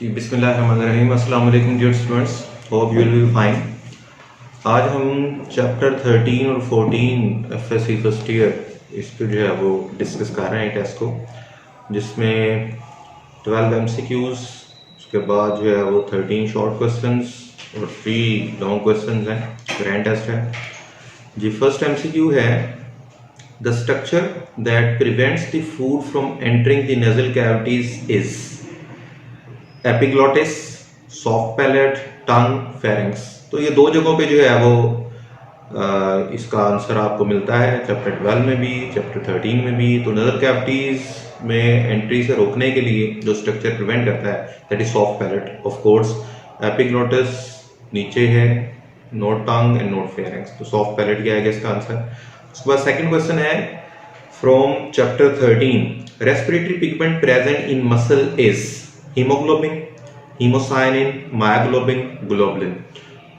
जी बिस्मिल्लाहिर्रहमानिर्रहीम। अस्सलाम वालेकुम dear students, hope you will be fine. आज हम चैप्टर 13 और 14 एफएससी फर्स्ट ईयर इसको जो है वो डिस्कस कर रहे हैं टेस्ट को, जिसमें 12 एमसीक्यूज, उसके बाद जो है वो 13 शॉर्ट क्वेश्चंस और 3 लॉन्ग क्वेश्चंस हैं। ग्रैंड टेस्ट है जी। फर्स्ट एमसीक्यू है the structure that prevents the food from entering the nasal cavities is epiglottis, soft palate, tongue, pharynx. तो ये दो जगहों पे जो है वो इसका आंसर आपको मिलता है चैप्टर 12 में भी, चैप्टर 13 में भी। तो नजर कैविटीज में एंट्री से रोकने के लिए जो स्ट्रक्चर प्रिवेंट करता है that is soft palate of course. Epiglottis नीचे है, note tongue and note pharynx. तो सॉफ्ट पैलेट क्या है इसका आंसर। उसके बाद सेकंड क्वेश्चन है from chapter 13 respiratory pigment present in muscle is haemoglobin, haemocyanin, myoglobin, globulin.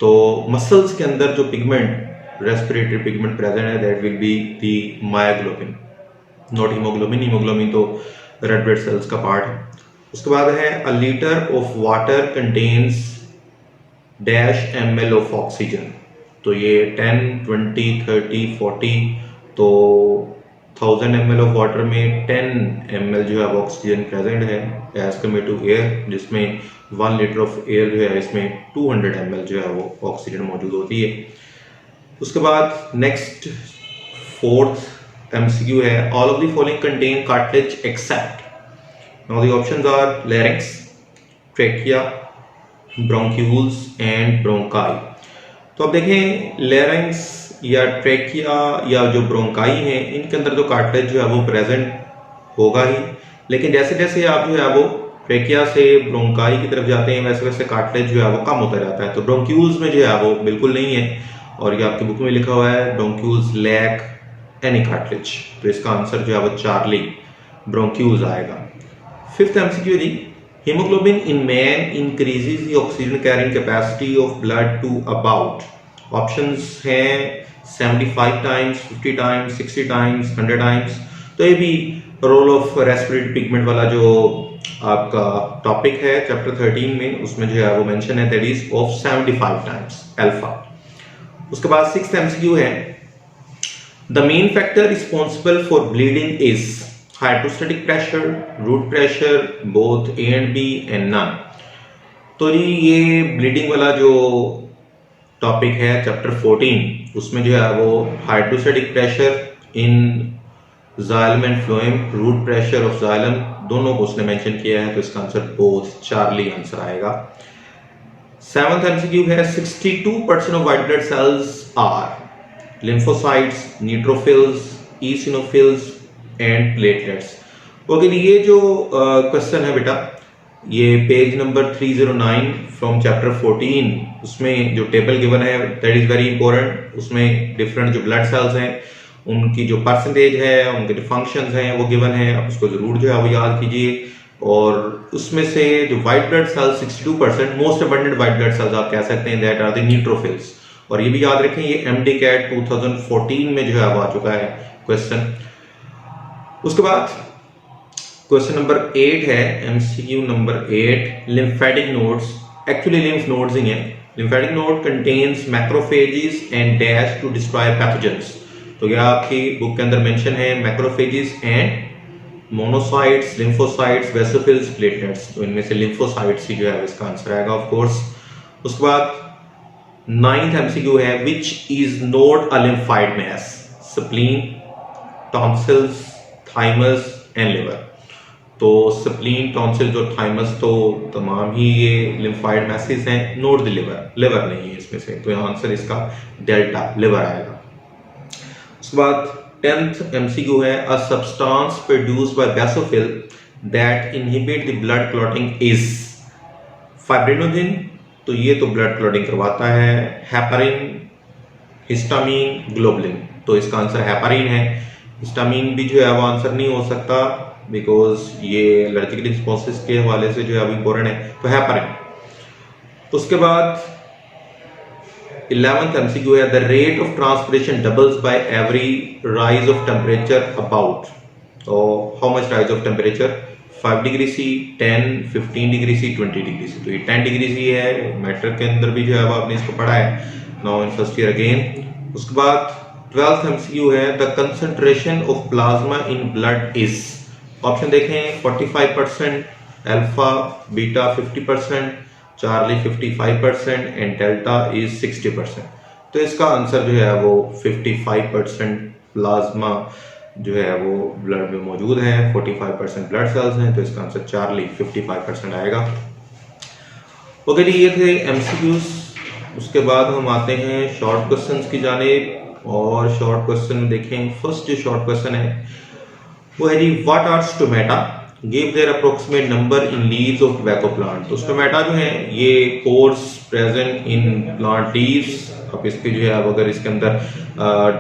तो मसल्स के अंदर जो पिगमेंट रेस्पिरेटरी पिगमेंट प्रेजेंट है that will be the myoglobin, not haemoglobin. Haemoglobin तो रेड ब्लड सेल्स का पार्ट है। उसके बाद है अ litre of water contains dash ml of oxygen. तो ये 10, 20, 30, 40, तो 1000 ml ऑफ वाटर में 10 ml जो है ऑक्सीजन प्रेजेंट है एज कम्पेयर टू एयर, जिसमें 1 लीटर ऑफ एयर जो है इसमें 200 ml जो है वो ऑक्सीजन मौजूद होती है। उसके बाद नेक्स्ट फोर्थ एमसीक्यू है all of the following contain cartilage except. Now the options are larynx, trachea, bronchioles and bronchi. तो अब देखें लैरिंक्स या ट्रेकिया या जो ब्रोंकाई हैं इनके अंदर तो कार्टिलेज जो है वो प्रेजेंट होगा ही, लेकिन जैसे जैसे आप जो है वो ट्रेकिया से ब्रोंकाई की तरफ जाते हैं वैसे वैसे कार्टिलेज जो है वो कम होता जाता है। तो ब्रोंक्यूल्स में जो है वो बिल्कुल नहीं है, और ये आपकी बुक में लिखा हुआ है ब्रोंक्यूल्स लैक एनी कार्टिलेज। तो इसका आंसर जो है वो चार्ली ब्रोंक्यूल्स आएगा। फिफ्थ एमसीक्यू जी hemoglobin in man increases the oxygen carrying capacity of blood to about, options हैं 75 times, 50 times, 60 times, 100 times। तो ये भी रोल ऑफ रेस्पिरेटरी पिगमेंट वाला जो आपका टॉपिक है चैप्टर 13 में, उसमें जो है वो मेंशन है that is of 75 times alpha. उसके बाद सिक्स्थ एमसीक्यू है the main factor responsible for bleeding is hydrostatic pressure, root pressure, both A and B and none. तो ये ब्लीडिंग वाला जो टॉपिक है चैप्टर 14 उसमें जो है वो hydrostatic pressure in xylem and phloem, root pressure of xylem, दोनों को उसने मेंशन किया है। तो इसका आंसर बोथ चार्ली आंसर आएगा। सेवंथ एमसीक्यू है 62% of white blood cells are lymphocytes, neutrophils, eosinophils and platelets. Okay, ये जो क्वेश्चन है बेटा ये पेज नंबर 309 फ्रॉम चैप्टर 14, उसमें जो टेबल गिवन है दैट इज वेरी इंपॉर्टेंट। उसमें डिफरेंट जो ब्लड सेल्स हैं उनकी जो परसेंटेज है, उनके जो फंक्शंस हैं वो गिवन है। आप उसको जरूर जो है वो याद कीजिए। और उसमें से जो white blood sales 62% most abundant white blood sales आप कह सकते हैं दैट आर द न्यूट्रोफिल्स। और ये भी याद रखें ये MD-CAT 2014 में जो है वो आ चुका है क्वेश्चन। उसके बाद क्वेश्चन नंबर 8 है MCQ number 8 lymphatic nodes. Actually lymph nodes ही हैं। Lymphatic node contains macrophages and dash to destroy pathogens. तो क्या आपकी बुक के अंदर मेंशन है macrophages and monocytes, lymphocytes, basophils, platelets. तो इनमें से लिम्फोसाइट्स ही जो है इसका आंसर आएगा ऑफ कोर्स। उसके बाद 9th एमसीक्यू है which is not a lymphoid mass, spleen, tonsils, thymus and liver. तो स्प्लीन, टॉन्सिल्स और थाइमस तो तमाम ही ये लिम्फाइड मैसेज हैं, नोट द लिवर, लिवर नहीं है इसमें से। तो आंसर इसका डेल्टा लिवर आएगा। उसके बाद 10th एमसीक्यू है a substance produced by basophil that inhibit the blood clotting is fibrinogen. तो ये तो ब्लड क्लॉटिंग करवाता है। Heparin, histamine, globulin. तो इसका आंसर हेपारिन है। हिस्टामिन भी जो है वो आंसर नहीं हो सकता बिकॉज ये एलर्जिक रिस्पॉन्सेस के हवाले से जो है वो इंपॉर्टेंट है। तो हेपारिन। तो उसके बाद 11th एमसीक्यू है the rate of transpiration doubles by every rise of temperature about. तो how much rise of temperature? 5 degree C, 10, 15 degree C, 20 degree C. तो ये 10 डिग्री सी है, मैट्रिक के अंदर भी जो है वो आपने इसको पढ़ा है now in first year again. उसके बाद 12th MCQ है, the concentration of plasma in blood is. Option देखें, 45%, alpha beta 50%, Charlie 55% and delta is 60%। तो इसका आंसर जो है वो 55% प्लाज्मा जो है वो ब्लड में मौजूद है, 45% ब्लड सेल्स हैं, तो इसका आंसर चार्ली 55% आएगा। ओके जी, ये थे MCQs। उसके बाद हम आते हैं शॉर्ट क्वेश्चंस की जानिब, और शॉर्ट क्वेश्चन में देखें फर्स्ट जो शॉर्ट क्वेश्चन है वो है जी, what are stomata, give their approximate number in leaves of tobacco plant. तो स्टोमेटा जो है ये pores present in plant leaves. अब इसके जो है, अब अगर इसके अंदर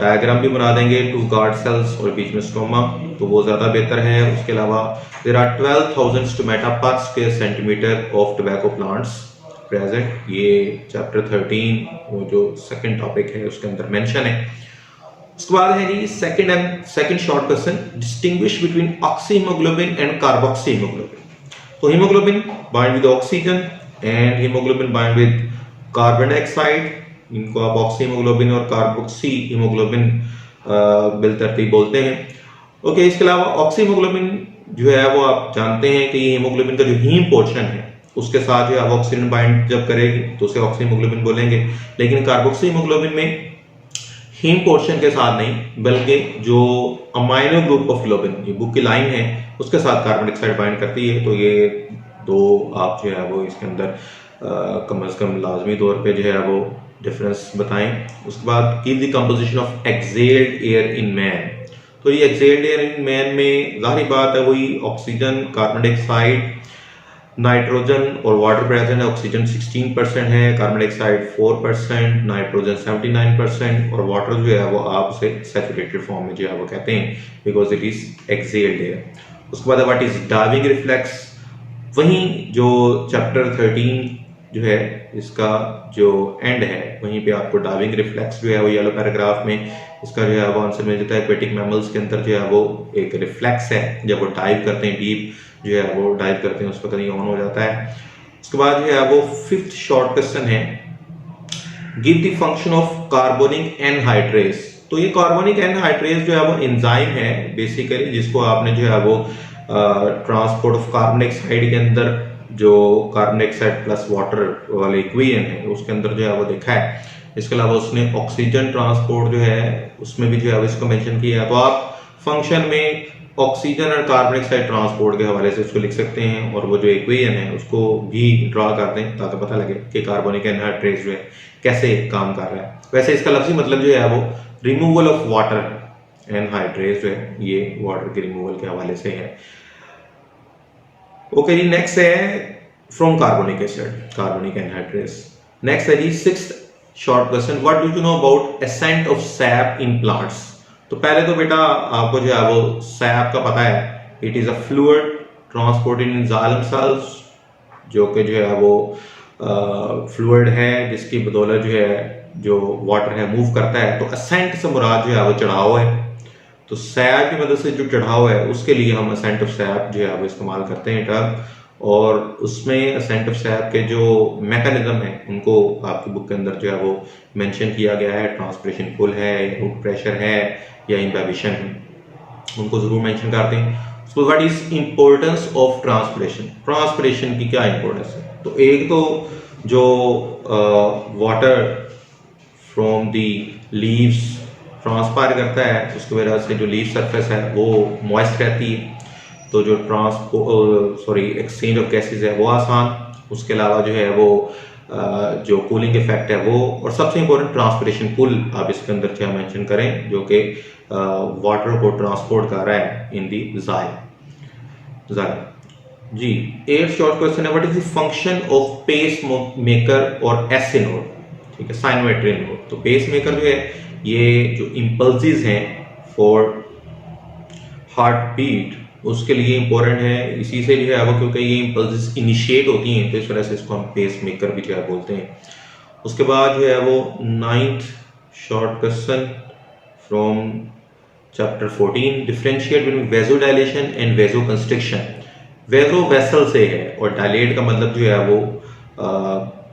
डायग्राम भी बना देंगे, 2 गार्ड सेल्स और बीच में स्टोमा, तो वो ज़्यादा बेहतर है। उसके अलावा देयर आर 12,000 स्टोमेटा पर square centimetre of tobacco plants present. ये चैप्टर 13 वो जो सेकंड टॉपिक है उसके अंदर मेंशन है। उसके बाद है जी second short question, distinguish between oxy haemoglobin and carboxy haemoglobin. तो haemoglobin bind with oxygen and haemoglobin bind with carbon dioxide. इनको आप ऑक्सी हीमोग्लोबिन और कार्बोक्सी हीमोग्लोबिन बिलतरतीब बोलते हैं। ओके, इसके अलावा ऑक्सी हीमोग्लोबिन जो है वो आप जानते हैं कि हीमोग्लोबिन का जो हीम पोर्शन है उसके साथ जो है ऑक्सीजन बाइंड जब करेगी तो उसे ऑक्सी हीमोग्लोबिन बोलेंगे। लेकिन कार्बोक्सी हीमोग्लोबिन में हीम पोर्शन के साथ नहीं, बल्कि जो अमाइनो ग्रुप ऑफ ग्लोबिन, ये बुक की लाइन है, उसके साथ कार्बन डाइऑक्साइड बाइंड करती है। तो ये दो आप जो है वो इसके अंदर कम से कम लाजमी तौर पे जो है वो डिफरेंस बताएं। उसके बाद give the composition of excelled air in man. तो ये एक्सेल्ड एयर इन मैन में जाहिर बात है वही ऑक्सीजन, कार्बन डाइऑक्साइड, नाइट्रोजन और वाटर प्रेजेंट है। ऑक्सीजन 16% है, कार्बन डाइऑक्साइड 4%, नाइट्रोजन 79% और वाटर जो है वो आप उसे सैचुरेटेड फॉर्म में जो है वो कहते हैं because it is excelled air. उसके बाद व्हाट इज डाइविंग रिफ्लेक्स। वहीं जो चैप्टर 13 जो है इसका जो एंड है वहीं पे आपको डाइविंग रिफ्लेक्स जो है वो येलो पैराग्राफ में इसका जो है वो आंसर मिल जाता है। एक्वेटिक मैमल्स के अंदर जो है वो एक रिफ्लेक्स है, जब वो डाइव करते हैं, डीप जो है वो डाइव करते हैं, उस वक्त ये ऑन हो जाता है। उसके बाद जो है वो फिफ्थ शॉर्ट क्वेश्चन है, give the function of carbonic anhydrase. तो ये कार्बोनिक एनहाइड्रेस जो है वो एंजाइम है बेसिकली, जिसको आपने जो है वो ट्रांसपोर्ट ऑफ कार्बन डाइऑक्साइड के अंदर जो कार्बन डाइऑक्साइड प्लस वाटर वाले इक्वेशन है उसके अंदर जो है वो देखा है। इसके अलावा उसने ऑक्सीजन ट्रांसपोर्ट जो है उसमें भी जो है इसको मेंशन किया है। तो आप फंक्शन में ऑक्सीजन और कार्बन डाइऑक्साइड ट्रांसपोर्ट के हवाले से उसको लिख सकते हैं और वो जो इक्वेशन है उसको भी ड्रा कर दें ताकि पता लगे कि कार्बोनिक एनहाइड्रेस जो है कैसे काम कर रहा है। वैसे इसका लफ्जी मतलब जो है वो रिमूवल ऑफ वाटर। एनहाइड्रेस जो है ये वाटर के रिमूवल के हवाले से है। ओके जी, नेक्स्ट है from carbonic acid, carbonic anhydrase. Next है जी sixth short question, what do you know about ascent of sap in plants. तो पहले तो बेटा आपको जो है वो सैप का पता है, it is a fluid transported in xylem cells, जो कि जो है वो फ्लूइड है जिसकी बदौलत जो है जो वाटर है मूव करता है। तो असेंट से मुराद जो है वो चढ़ाव है। तो सैप की मदद से जो चढ़ाव है उसके लिए हम असेंट ऑफ सैप जो है वो इस्तेमाल करते हैं टर्म, और उसमें असेंट ऑफ सैप के जो मैकेनिज्म है उनको आपकी बुक के अंदर जो है वो मेंशन किया गया है। ट्रांसपिरेशन पुल है, रूट प्रेशर है या इम्बिबिशन है, उनको जरूर मेंशन करते हैं। So what is importance of transpiration. Transpiration की क्या इंपॉर्टेंस है। तो एक तो जो water from the leaves transpire करता है उसकी वजह से जो लीव सरफेस है वो मॉइस्ट रहती है, तो जो एक्सचेंज ऑफ गैसेज है वो आसान। उसके अलावा जो है वो जो कूलिंग इफेक्ट है वो, और सबसे इंपॉर्टेंट ट्रांसपिरेशन पुल आप इसके अंदर क्या मेंशन करें जो कि वाटर को ट्रांसपोर्ट कर रहा है इन दी जाइलम जी। एट शॉर्ट क्वेश्चन है, what is the function of pacemaker और एस नोड, ठीक है, साइनोमेट्री नोड। तो पेस मेकर जो है ये जो इम्पल्सेस हैं फॉर हार्ट बीट उसके लिए इंपॉर्टेंट है। इसी से जो है वो क्योंकि ये इम्पल्सेस इनिशिएट होती हैं तो इस वजह से इसको हम पेस मेकर भी जो है बोलते हैं। उसके बाद जो है वो ninth short question from chapter 14, differentiate between vasodilation and vasoconstriction. Vaso vessel से है, और डायलेट का मतलब जो है वो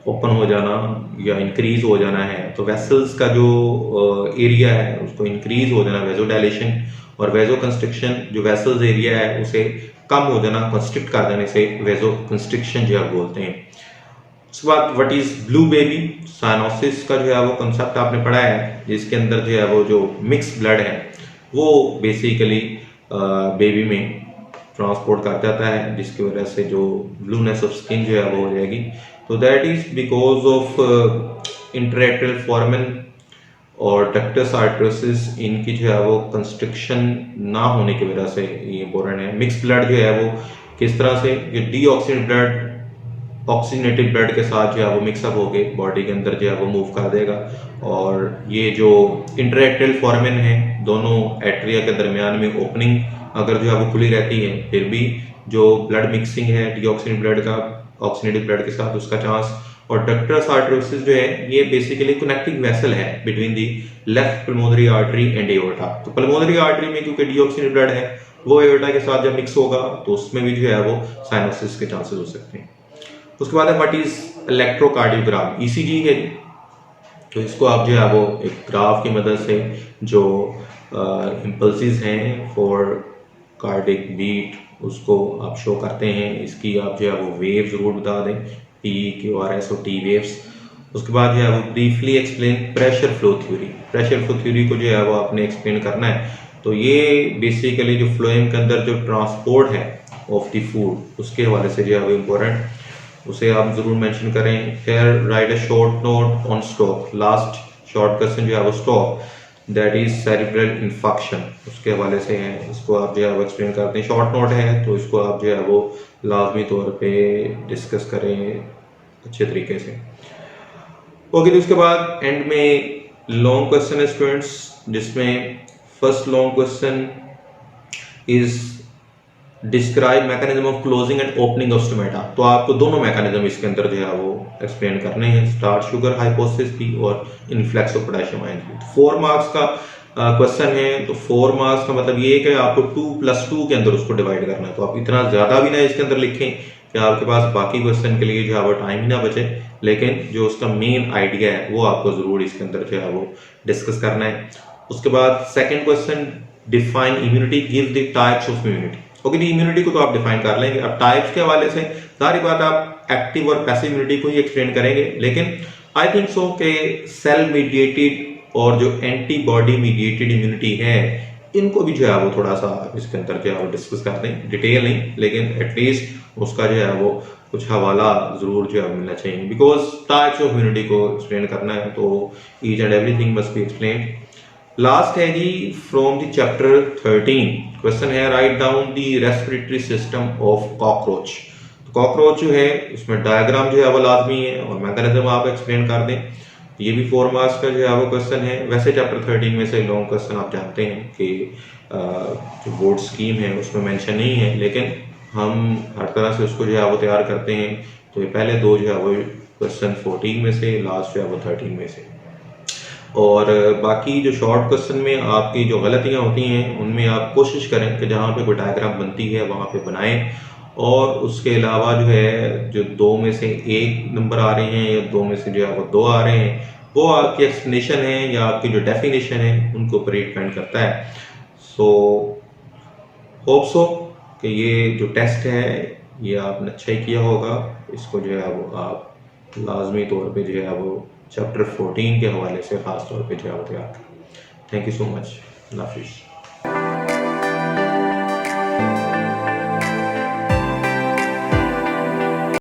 ओपन हो जाना या इंक्रीज हो जाना है। तो वेसल्स का जो एरिया है उसको इंक्रीज हो जाना वेजो डायलेशन, और वेजो कंस्ट्रिक्शन जो वेसल्स एरिया है उसे कम हो जाना, कंस्ट्रिक्ट कर जाने से वेजो कंस्ट्रिक्शन जो आप बोलते हैं। उसके बाद what is blue baby, cyanosis का जो है वो कंसेप्ट आपने पढ़ा है, जिसके अंदर जो है वो जो मिक्स ब्लड है वो बेसिकली बेबी में ट्रांसपोर्ट कर जाता है, जिसकी वजह से जो ब्लूनेस ऑफ स्किन जो है वो हो जाएगी। तो दैट इज बिकॉज ऑफ इंटरएक्टल फॉर्मेन और डक्टस आर्टरोसिस, इनकी जो है वो कंस्ट्रिक्शन ना होने की वजह से ये इंपॉर्टेंट है। मिक्स ब्लड जो है वो किस तरह से, ये डीऑक्सीनेटेड ब्लड ऑक्सीजनेटेड ब्लड के साथ जो है वो मिक्सअप होके बॉडी के अंदर जो है वो मूव कर देगा, और ये जो इंटरएक्टल फॉर्मेन है दोनों एट्रिया के दरमियान में ओपनिंग अगर जो है वो खुली रहती है, फिर भी जो ब्लड मिक्सिंग है डीऑक्सीनेटेड ब्लड का ऑक्सीजनेटेड ब्लड के साथ उसका चांस। और डक्टस आर्टरोसिस जो है ये बेसिकली कनेक्टिंग वेसल है between the left pulmonary artery and aorta. तो पल्मोनरी आर्टरी में क्योंकि डीऑक्सीनेटेड ब्लड है वो एओर्टा के साथ जब मिक्स होगा तो उसमें भी जो है वो साइनोसिस के चांसेस हो सकते हैं। उसके बाद है व्हाट इज इलेक्ट्रोकार्डियोग्राम, ईसीजी है। तो इसको आप जो है वो एक ग्राफ की मदद से जो इम्पल्सिस हैं फॉर कार्डिक बीट उसको आप शो करते हैं। इसकी आप जो है वो वेव जरूर बता दें, पी क्यू आर एस और टी वेव्स। उसके बाद जो है वो briefly explain pressure flow theory. Pressure flow theory को जो है वो आपने एक्सप्लेन करना है। तो ये बेसिकली जो फ्लोएम के अंदर जो ट्रांसपोर्ट है ऑफ द फूड उसके हवाले से जो है वो इम्पोर्टेंट, उसे आप जरूर मेंशन करें। फिर right a short note on stroke, last short question जो है वो stroke that is cerebral infection उसके हवाले से है, इसको आप जो है वो एक्सप्लेन करते हैं। शॉर्ट नोट है तो इसको आप जो है वो लाजमी तौर पे डिस्कस करें अच्छे तरीके से। ओके, तो उसके बाद एंड में लॉन्ग क्वेश्चन है स्टूडेंट्स, जिसमें first long question is describe mechanism of closing and opening of stomata. तो आपको दोनों मैकेनिज्म इसके अंदर जो है वो एक्सप्लेन करने हैं, स्टार्ट शुगर हाइपोसिस की और इन्फ्लेक्स ऑफ पोटेशियम आयन की। 4 मार्क्स का क्वेश्चन है, तो 4 मार्क्स का मतलब ये है कि आपको 2+2 के अंदर उसको डिवाइड करना है। तो आप इतना ज्यादा भी ना इसके अंदर लिखें कि आपके पास बाकी क्वेश्चन के लिए जो है वो टाइम ही ना बचे, लेकिन जो उसका मेन आइडिया है वो आपको जरूर इसके अंदर जो है वो डिस्कस करना है। उसके बाद second question, define immunity, give the types of immunity. Okay, immunity को तो आप डिफाइन कर लेंगे। अब टाइप्स के हवाले से सारी बात आप एक्टिव और पैसिव इम्यूनिटी को ही एक्सप्लेन करेंगे, लेकिन आई थिंक सो कि सेल मीडिएटेड और जो एंटीबॉडी मीडिएटेड इम्यूनिटी है इनको भी जो है वो थोड़ा सा इसके अंदर जो है वो डिस्कस कर दें, डिटेल नहीं लेकिन एटलीस्ट उसका जो है वो कुछ हवाला जरूर जो है मिलना चाहिए, बिकॉज टाइप्स ऑफ इम्यूनिटी को एक्सप्लेन करना है तो each and everything must be explain. Last है जी फ्रॉम द चैप्टर 13 क्वेश्चन है, write down the respiratory system of cockroach. तो कॉकरोच जो है उसमें डायग्राम जो है वो लाजमी है और मैकेनिज्म आप एक्सप्लेन कर दें। ये भी 4 मार्क्स का जो है वो क्वेश्चन है। वैसे चैप्टर 13 में से लॉन्ग क्वेश्चन आप जानते हैं कि जो बोर्ड स्कीम है उसमें मेंशन नहीं है, लेकिन हम हर तरह से उसको जो है वो तैयार करते हैं। तो ये पहले 2 जो है वो क्वेश्चन 14 में से, लास्ट जो है वो 13 में से। और बाकी जो शॉर्ट क्वेश्चन में आपकी जो गलतियां होती हैं उनमें आप कोशिश करें कि जहाँ पे कोई डायग्राम बनती है वहाँ पे बनाएं, और उसके अलावा जो है जो 2 में से 1 नंबर आ रहे हैं या 2 में से जो है वो 2 आ रहे हैं वो आपकी एक्सप्लेनेशन है या आपकी जो डेफिनेशन है उनको ऊपर डिपेंड करता है। सो होप सो कि ये जो टेस्ट है ये आपने अच्छा ही किया होगा। इसको जो है वो आप लाजमी तौर पे जो है वो चैप्टर 14 के हवाले से खास तौर पे जो है वो तैयार करें। थैंक यू सो मच, अल्लाह हाफिज़।